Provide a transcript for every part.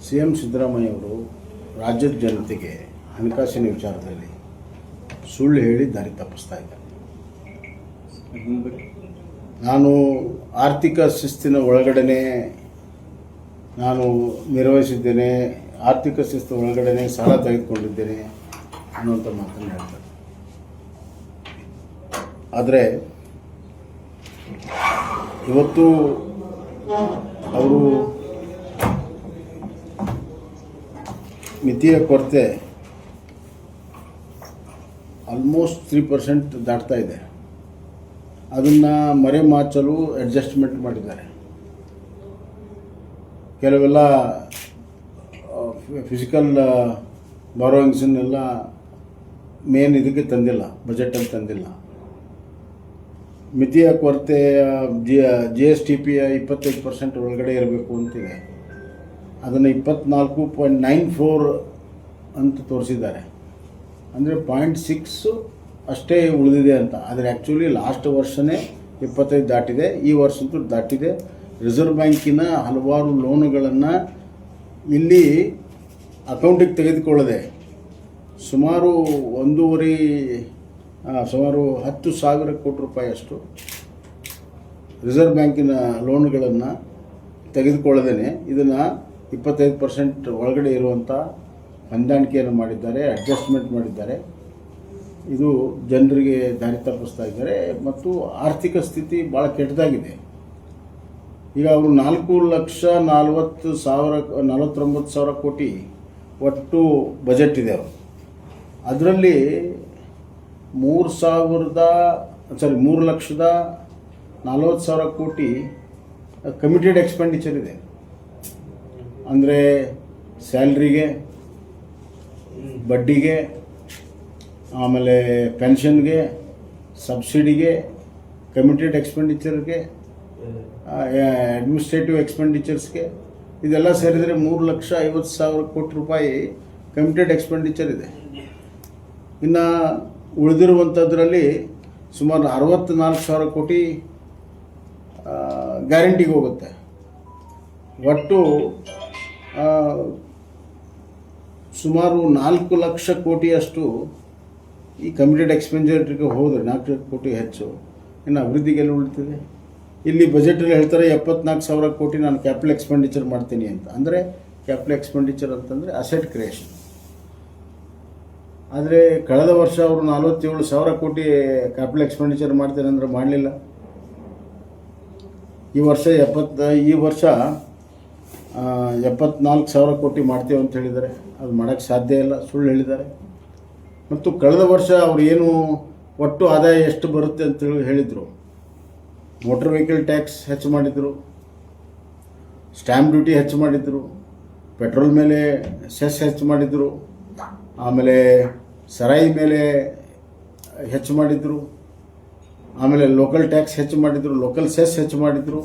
C M ಸಿದ್ದರಾಮಯ್ಯವರು ರಾಜ್ಯದ ಜನತೆಗೆ ಹಣಕಾಸಿನ ವಿಚಾರದಲ್ಲಿ ಸುಳ್ಳು ಹೇಳಿ ದಾರಿ ತಪ್ಪಿಸ್ತಾ ಇದ್ದಾರೆ. ನಾನು ಆರ್ಥಿಕ ಶಿಸ್ತಿನ ಒಳಗಡೆ ನಾನು ನಿರ್ವಹಿಸಿದ್ದೇನೆ, ಆರ್ಥಿಕ ಶಿಸ್ತು ಒಳಗಡೆ ಸಾಲ ತೆಗೆದುಕೊಂಡಿದ್ದೇನೆ ಅನ್ನುವಂಥ ಮಾತನ್ನು ಹೇಳ್ತಾರೆ. ಆದರೆ ಇವತ್ತು ಅವರು ಮಿತಿಯ ಕೊರತೆ ಆಲ್ಮೋಸ್ಟ್ 3% ದಾಟ್ತಾ ಇದೆ. ಅದನ್ನು ಮರೆಮಾಚಲು ಅಡ್ಜಸ್ಟ್ಮೆಂಟ್ ಮಾಡಿದ್ದಾರೆ. ಕೆಲವೆಲ್ಲ ಫಿಸಿಕಲ್ ಬಾರೋಯಿಂಗ್ಸನ್ನೆಲ್ಲ ಮೇನ್ ಇದಕ್ಕೆ ತಂದಿಲ್ಲ, ಬಜೆಟಲ್ಲಿ ತಂದಿಲ್ಲ. ಮಿತಿಯ ಕೊರತೆ GSTPಯ 25% ಒಳಗಡೆ ಇರಬೇಕು ಅಂತಿದೆ. ಅದನ್ನು 24.94 ಅಂತ ತೋರಿಸಿದ್ದಾರೆ. ಅಂದರೆ 0.6 ಅಷ್ಟೇ ಉಳಿದಿದೆ ಅಂತ. ಆದರೆ ಆ್ಯಕ್ಚುಲಿ ಲಾಸ್ಟ್ ವರ್ಷವೇ 25 ದಾಟಿದೆ, ಈ ವರ್ಷಂತೂ ದಾಟಿದೆ. ರಿಸರ್ವ್ ಬ್ಯಾಂಕಿನ ಹಲವಾರು ಲೋನುಗಳನ್ನು ಇಲ್ಲಿ ಅಕೌಂಟಿಗೆ ತೆಗೆದುಕೊಳ್ಳದೆ ಸುಮಾರು 10,000 ಕೋಟಿ ರೂಪಾಯಿಯಷ್ಟು ರಿಸರ್ವ್ ಬ್ಯಾಂಕಿನ ಲೋನ್ಗಳನ್ನು ತೆಗೆದುಕೊಳ್ಳದೇ ಇದನ್ನು 25% ಒಳಗಡೆ ಇರುವಂಥ ಹೊಂದಾಣಿಕೆಯನ್ನು ಮಾಡಿದ್ದಾರೆ, ಅಡ್ಜಸ್ಟ್ಮೆಂಟ್ ಮಾಡಿದ್ದಾರೆ. ಇದು ಜನರಿಗೆ ದಾರಿ ತಪ್ಪಿಸ್ತಾ ಇದ್ದಾರೆ ಮತ್ತು ಆರ್ಥಿಕ ಸ್ಥಿತಿ ಭಾಳ ಕೆಟ್ಟದಾಗಿದೆ. ಈಗ ಅವರು 4,49,000 ಕೋಟಿ ಒಟ್ಟು ಬಜೆಟ್ ಇದೆ. ಅವರು ಅದರಲ್ಲಿ 3,40,000 ಕೋಟಿ ಕಮಿಟೆಡ್ ಎಕ್ಸ್ಪೆಂಡಿಚರ್ ಇದೆ. ಅಂದರೆ ಸ್ಯಾಲ್ರಿಗೆ, ಬಡ್ಡಿಗೆ, ಆಮೇಲೆ ಪೆನ್ಷನ್ಗೆ, ಸಬ್ಸಿಡಿಗೆ, ಕಮಿಟೆಡ್ ಎಕ್ಸ್ಪೆಂಡಿಚರ್ಗೆ, ಅಡ್ಮಿನಿಸ್ಟ್ರೇಟಿವ್ ಎಕ್ಸ್ಪೆಂಡಿಚರ್ಸ್ಗೆ, ಇದೆಲ್ಲ ಸೇರಿದರೆ 3,50,000 ಕೋಟಿ ರೂಪಾಯಿ ಕಮಿಟೆಡ್ ಎಕ್ಸ್ಪೆಂಡಿಚರ್ ಇದೆ. ಇನ್ನು ಉಳಿದಿರುವಂಥದ್ರಲ್ಲಿ ಸುಮಾರು 64,000 ಕೋಟಿ ಗ್ಯಾರಂಟಿಗೆ ಹೋಗುತ್ತೆ. ಒಟ್ಟು ಸುಮಾರು 4 ಲಕ್ಷ ಕೋಟಿಯಷ್ಟು ಈ ಕಮಿಟೆಡ್ ಎಕ್ಸ್ಪೆಂಡಿಚರ್ಗೆ ಹೋದರೆ 4 ಕೋಟಿ ಹೆಚ್ಚು. ಇನ್ನು ಅಭಿವೃದ್ಧಿಗೆಲ್ಲ ಉಳಿತದೆ. ಇಲ್ಲಿ ಬಜೆಟಲ್ಲಿ ಹೇಳ್ತಾರೆ 74,000 ಕೋಟಿ ನಾನು ಕ್ಯಾಪಿಟಲ್ ಎಕ್ಸ್ಪೆಂಡಿಚರ್ ಮಾಡ್ತೀನಿ ಅಂತ. ಅಂದರೆ ಕ್ಯಾಪಿಟಲ್ ಎಕ್ಸ್ಪೆಂಡಿಚರ್ ಅಂತಂದರೆ ಅಸೆಟ್ ಕ್ರಿಯೇಷನ್. ಆದರೆ ಕಳೆದ ವರ್ಷ ಅವರು 47,000 ಕೋಟಿ ಕ್ಯಾಪಿಟಲ್ ಎಕ್ಸ್ಪೆಂಡಿಚರ್ ಮಾಡ್ತಾರೆ ಅಂದರೆ ಮಾಡಲಿಲ್ಲ. ಈ ವರ್ಷ 74,000 ಕೋಟಿ ಮಾಡ್ತೇವೆ ಅಂತ ಹೇಳಿದ್ದಾರೆ. ಅದು ಮಾಡೋಕ್ಕೆ ಸಾಧ್ಯ ಇಲ್ಲ, ಸುಳ್ಳು ಹೇಳಿದ್ದಾರೆ. ಮತ್ತು ಕಳೆದ ವರ್ಷ ಅವರು ಏನು ಒಟ್ಟು ಆದಾಯ ಎಷ್ಟು ಬರುತ್ತೆ ಅಂತೇಳಿ ಹೇಳಿದರು. ಮೋಟರ್ ವೆಹಿಕಲ್ ಟ್ಯಾಕ್ಸ್ ಹೆಚ್ಚು ಮಾಡಿದರು, ಸ್ಟ್ಯಾಂಪ್ ಡ್ಯೂಟಿ ಹೆಚ್ಚು ಮಾಡಿದರು, ಪೆಟ್ರೋಲ್ ಮೇಲೆ ಸೆಸ್ ಹೆಚ್ಚು ಮಾಡಿದರು, ಆಮೇಲೆ ಸರಾಯಿ ಮೇಲೆ ಹೆಚ್ಚು ಮಾಡಿದರು, ಆಮೇಲೆ ಲೋಕಲ್ ಟ್ಯಾಕ್ಸ್ ಹೆಚ್ಚು ಮಾಡಿದರು, ಲೋಕಲ್ ಸೆಸ್ ಹೆಚ್ಚು ಮಾಡಿದರು.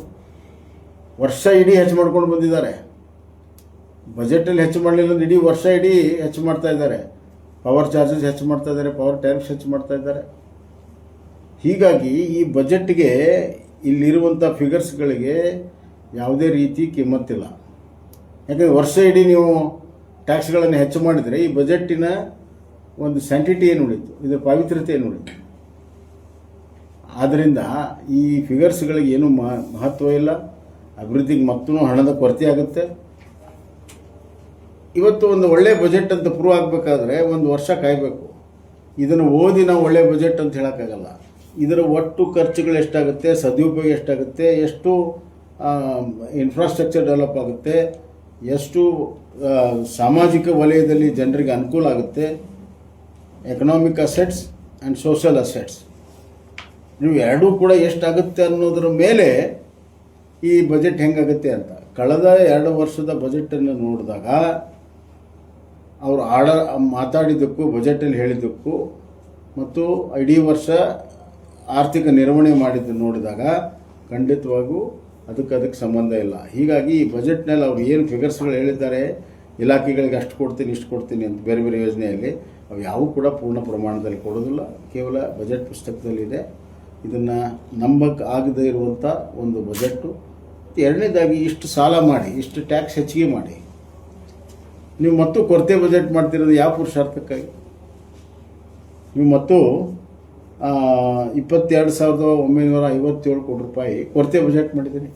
ವರ್ಷ ಇಡೀ ಹೆಚ್ಚು ಮಾಡ್ಕೊಂಡು ಬಂದಿದ್ದಾರೆ. ಬಜೆಟಲ್ಲಿ ಹೆಚ್ಚು ಮಾಡಲಿಲ್ಲ ಅಂದ್ರೆ ಇಡೀ ವರ್ಷ ಇಡೀ ಹೆಚ್ಚು ಮಾಡ್ತಾ ಇದ್ದಾರೆ. ಪವರ್ ಚಾರ್ಜಸ್ ಹೆಚ್ಚು ಮಾಡ್ತಾ ಇದ್ದಾರೆ, ಪವರ್ ಟ್ಯಾರಿಫ್ಸ್ ಹೆಚ್ಚು ಮಾಡ್ತಾ ಇದ್ದಾರೆ. ಹೀಗಾಗಿ ಈ ಬಜೆಟ್ಗೆ ಇಲ್ಲಿರುವಂಥ ಫಿಗರ್ಸ್ಗಳಿಗೆ ಯಾವುದೇ ರೀತಿ ಕಿಮ್ಮತ್ತಿಲ್ಲ. ಯಾಕಂದರೆ ವರ್ಷ ಇಡೀ ನೀವು ಟ್ಯಾಕ್ಸ್ಗಳನ್ನು ಹೆಚ್ಚು ಮಾಡಿದರೆ ಈ ಬಜೆಟ್ಟಿನ ಒಂದು ಸ್ಯಾಂಟಿಟಿ ಏನು ಉಳಿತು, ಇದರ ಪಾವಿತ್ರ್ಯತೆ ಏನು ಉಳಿತು. ಆದ್ದರಿಂದ ಈ ಫಿಗರ್ಸ್ಗಳಿಗೆ ಏನೂ ಮಹತ್ವ ಇಲ್ಲ. ಅಭಿವೃದ್ಧಿಗೆ ಮತ್ತೂ ಹಣದ ಕೊರತೆ ಆಗುತ್ತೆ. ಇವತ್ತು ಒಂದು ಒಳ್ಳೆಯ ಬಜೆಟ್ ಅಂತ ಪ್ರೂವ್ ಆಗಬೇಕಾದ್ರೆ ಒಂದು ವರ್ಷ ಕಾಯಬೇಕು. ಇದನ್ನು ಓದಿ ನಾವು ಒಳ್ಳೆಯ ಬಜೆಟ್ ಅಂತ ಹೇಳೋಕ್ಕಾಗಲ್ಲ. ಇದರ ಒಟ್ಟು ಖರ್ಚುಗಳು ಎಷ್ಟಾಗುತ್ತೆ, ಸದುಪಯೋಗ ಎಷ್ಟಾಗುತ್ತೆ, ಎಷ್ಟು ಇನ್ಫ್ರಾಸ್ಟ್ರಕ್ಚರ್ ಡೆವಲಪ್ ಆಗುತ್ತೆ, ಎಷ್ಟು ಸಾಮಾಜಿಕ ವಲಯದಲ್ಲಿ ಜನರಿಗೆ ಅನುಕೂಲ ಆಗುತ್ತೆ, economic assets and social assets ನೀವು ಎರಡೂ ಕೂಡ ಎಷ್ಟಾಗುತ್ತೆ ಅನ್ನೋದ್ರ ಮೇಲೆ ಈ ಬಜೆಟ್ ಹೆಂಗಾಗುತ್ತೆ ಅಂತ. ಕಳೆದ 2 ವರ್ಷದ ಬಜೆಟನ್ನು ನೋಡಿದಾಗ ಅವರು ಮಾತಾಡಿದ್ದಕ್ಕೂ ಬಜೆಟಲ್ಲಿ ಹೇಳಿದ್ದಕ್ಕೂ ಮತ್ತು ಇಡೀ ವರ್ಷ ಆರ್ಥಿಕ ನಿರ್ವಹಣೆ ಮಾಡಿದ್ದು ನೋಡಿದಾಗ ಖಂಡಿತವಾಗೂ ಅದಕ್ಕೆ ಸಂಬಂಧ ಇಲ್ಲ. ಹೀಗಾಗಿ ಈ ಬಜೆಟ್ನಲ್ಲಿ ಅವ್ರು ಏನು ಫಿಗರ್ಸ್ಗಳು ಹೇಳಿದ್ದಾರೆ, ಇಲಾಖೆಗಳಿಗೆ ಅಷ್ಟು ಕೊಡ್ತೀನಿ ಇಷ್ಟು ಕೊಡ್ತೀನಿ ಅಂತ ಬೇರೆ ಬೇರೆ ಯೋಜನೆಯಲ್ಲಿ, ಅವು ಯಾವೂ ಕೂಡ ಪೂರ್ಣ ಪ್ರಮಾಣದಲ್ಲಿ ಕೊಡೋದಿಲ್ಲ. ಕೇವಲ ಬಜೆಟ್ ಪುಸ್ತಕದಲ್ಲಿದೆ. ಇದನ್ನು ನಂಬಕ್ಕೆ ಆಗದೇ ಇರುವಂಥ ಒಂದು ಬಜೆಟ್ಟು. ಎರಡನೇದಾಗಿ ಇಷ್ಟು ಸಾಲ ಮಾಡಿ, ಇಷ್ಟು ಟ್ಯಾಕ್ಸ್ ಹೆಚ್ಚಿಗೆ ಮಾಡಿ ನೀವು ಮತ್ತು ಕೊರತೆ ಬಜೆಟ್ ಮಾಡ್ತಿರೋದು ಯಾವ ಪುರುಷಾರ್ಥಕ್ಕಾಗಿ? ನೀವು ಮತ್ತು 22,957 ಕೋಟಿ ರೂಪಾಯಿ ಕೊರತೆ ಬಜೆಟ್ ಮಾಡಿದ್ದೀರಿ.